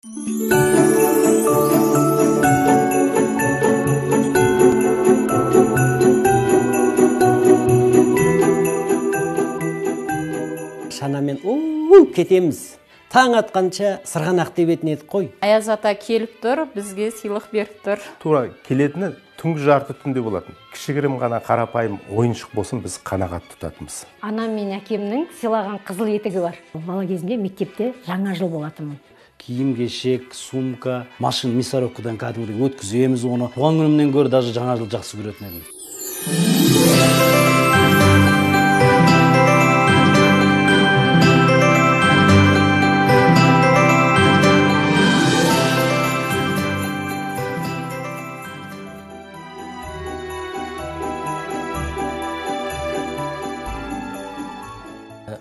Шанамен кетеміз. Таң атқанша сырғанақ тебетін едік қой. Аяз ата келіп тұр, бізге сыйлық беріп тұр. Тура келетіні түнгі жарты түнде болатын. Кішігірім ғана қарапайым ойыншық болсын, біз қанағат тұтатынбыз. Анам мен әкемнің сыйлаған қызыл етігі бар. Бала кезімде мектепте жаңа жыл болатынмын. Киім-кешек, сумка, машин мясорубкадан кәдімгідей өткіземіз оны. Туған күнімнен гөрі даже жаңа жыл жақсы көретін едім.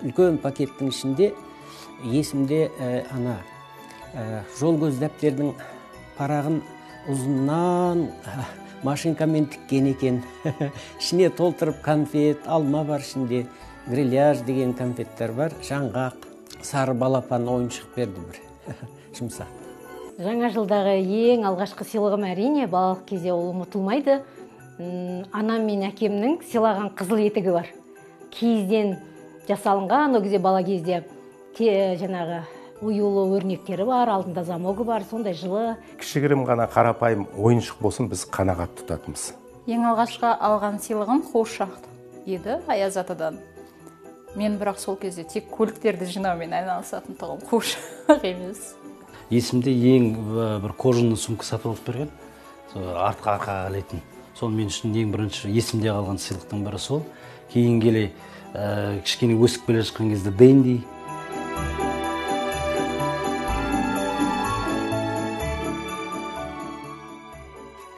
Үлкен пакеттің ішінде есімде жол көз дәптердің парағын ұзыннан машинкамен тіккен екен. Ішіне толтырып конфет, алма бар ішінде, грильяж деген конфеттер бар, жаңғақ, сары балапан ойыншық берді бір. Жұмсақ. Жаңа жылдағы ең алғашқы сыйлығым әрине балалық кезде ол ұмытылмайды. Анам мен әкемнің сыйлаған қызыл етігі бар. Киізден жасалынған, о кезде бала кезде жаңағы оюлы өрнектері бар, алдында замогы бар, сондай жылы. Кішігірім ғана қарапайым ойыншық болсын, біз қанағат тұтатынбыз. Ең алғашқы алған сыйлығым қуыршақ еді Аяз атадан. Мен бірақ сол кезде тек көліктерді жинаумен айналысатын тұғым, қуыршақ емес. Есімде ең бір кожаный сумка сатып алып берген, артқа ілетін. Сол мен үшін ең бірінші есімде қалған сыйлықтың бірі сол. Кейін келе кішкене өсіп келе жатқан кезде Дэнди.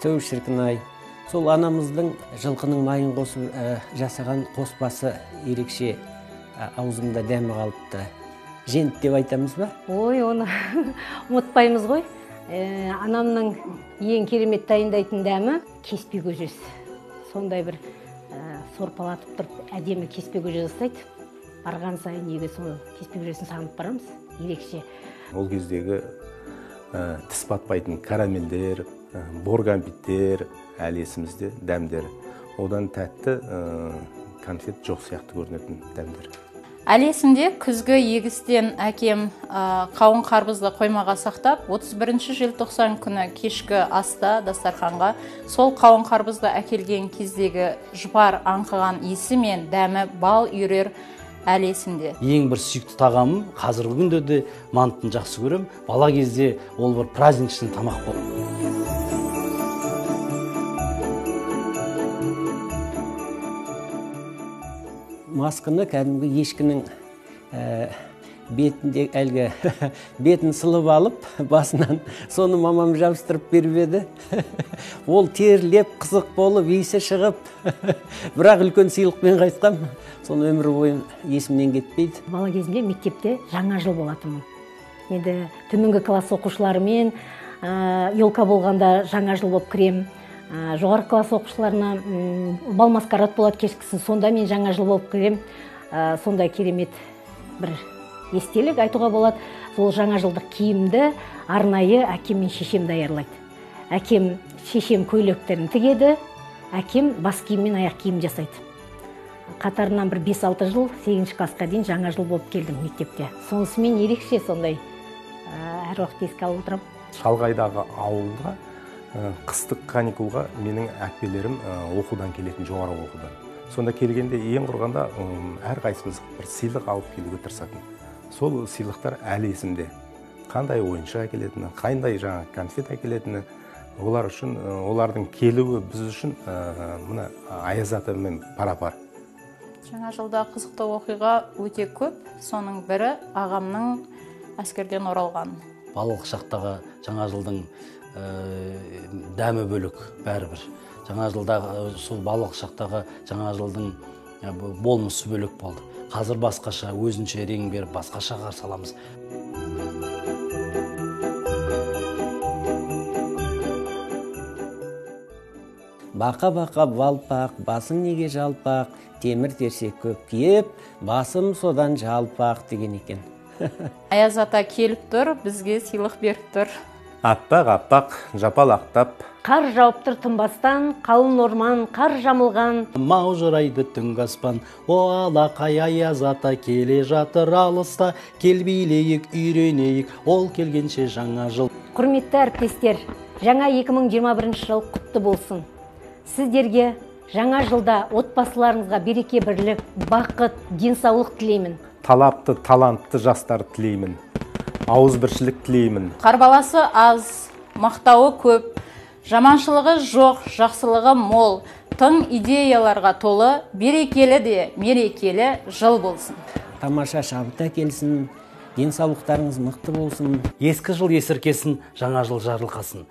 Төу шіркін-ай, сол анамыздың жылқының майын қосып жасаған қоспасы ерекше аузымда дәмі қалыпты. Жент деп айтамыз ба? Ой, оны ұмытпаймыз ғой. Анамның ең керемет дайындайтын дәмі кеспе көжесі. Сондай бір сорпалатып тұрып, әдемі кеспе көже жасайды. Барған сайын неге соны кеспе көжесін сағынып барамыз, ерекше. Ол кездегі тіс батпайтын карамелдер, боргамбиттер, әлі есімізде дәмдер. Одан тәтті конфет жоқ сияқты көрінетін дәмдер. Әлі есімде күзгі егістен әкем қауын қарбызды қоймаға сақтап, 31 желтоқсан күні кешкі аста дастарханға сол қауын қарбызды әкелген кездегі жұпар аңқыған иісі мен дәмі бал үйрер әлі есімде. Ең бір сүйікті тағамым, қазіргі күнде де мантыны жақсы көрем. Бала кезде ол бір праздничный тамақ болды. Маскыны кәдімгі ешкінің бетінде әлгі бетін сылып алып, басынан соны мамам жабыстырып беріп еді. Ол терлеп, қызық болып, иісі шығып, бірақ үлкен сыйлықпен қайтқам, соны өмір бойы есімнен кетпейді. Бала кезімде мектепте жаңа жыл болатынмын. Енді төменгі класс оқушыларымен елка болғанда жаңа жыл болып кірем. Жоғары класс оқушыларына бал маскарад болады кешкісін, сонда мен жаңа жыл болып кірем. Сондай керемет бір естелік айтуға болады. Сол жаңа жылдық киімді арнайы әкем мен шешем даярлайды. Әкем, шешем көйлектерін тігеді, әкем бас киім мен аяқ киім жасайды. Қатарынан бір 5-6 жыл, 8-ші классқа дейін жаңа жыл болып келдім мектепте. Сонысымен ерекше сондай әр уақыт еске алып отырамын. Шалғайдағы ауылға қыстық каникулға менің әпкелерім оқудан келетін, жоғары оқудан. Сонда келгенде ең құрғанда әр қайсымыз бір сыйлық алып келуге тырысатын. Сол сыйлықтар әлі есімде. Қандай ойыншық әкелетіні, қандай жаңа конфет әкелетіні, олар үшін, олардың келуі біз үшін мына Аяз атамен пара-пар. Жаңа жылда қызықты оқиға өте көп. Соның бірі ағамның әскерден оралған. Балалық шақтағы жаңа жылдың дәмі бөлік бәрібір. Жаңа жылдағы, сол балалық шақтағы жаңа жылдың болмысы бөлік болды. Қазір басқаша, өзінше рең беріп, басқаша қарсы аламыз. Бақа-бақа балпақ, басың неге жалпақ, темір терсек көп киіп, басым содан жалпақ деген екен. Аяз ата келіп тұр, бізге сыйлық беріп тұр. Аппақ жапалақтап, Қар жауып тұр тынбастан, қалың орман, қар жамылған. Маужырайды түнгі аспан, о алақай Аяз ата келе жатыр алыста, кел билейік, үйренейік, ол келгенше жаңа жыл. Құрметті әріптестер, жаңа 2021 жыл құтты болсын. Сіздерге жаңа жылда отбасыларыңызға береке бірлік, бақыт, денсаулық тілеймін. талапты, талантты жастар тілеймін. Ауызбіршілік тілеймін. Қарбаласы аз, мақтауы көп, жаманшылығы жоқ, жақсылығы мол, тың идеяларға толы, берекелі де мерекелі жыл болсын. Тамаша шабыт әкелсін, денсаулықтарыңыз мықты болсын. Ескі жыл есіркесін, жаңа жыл жарылқасын.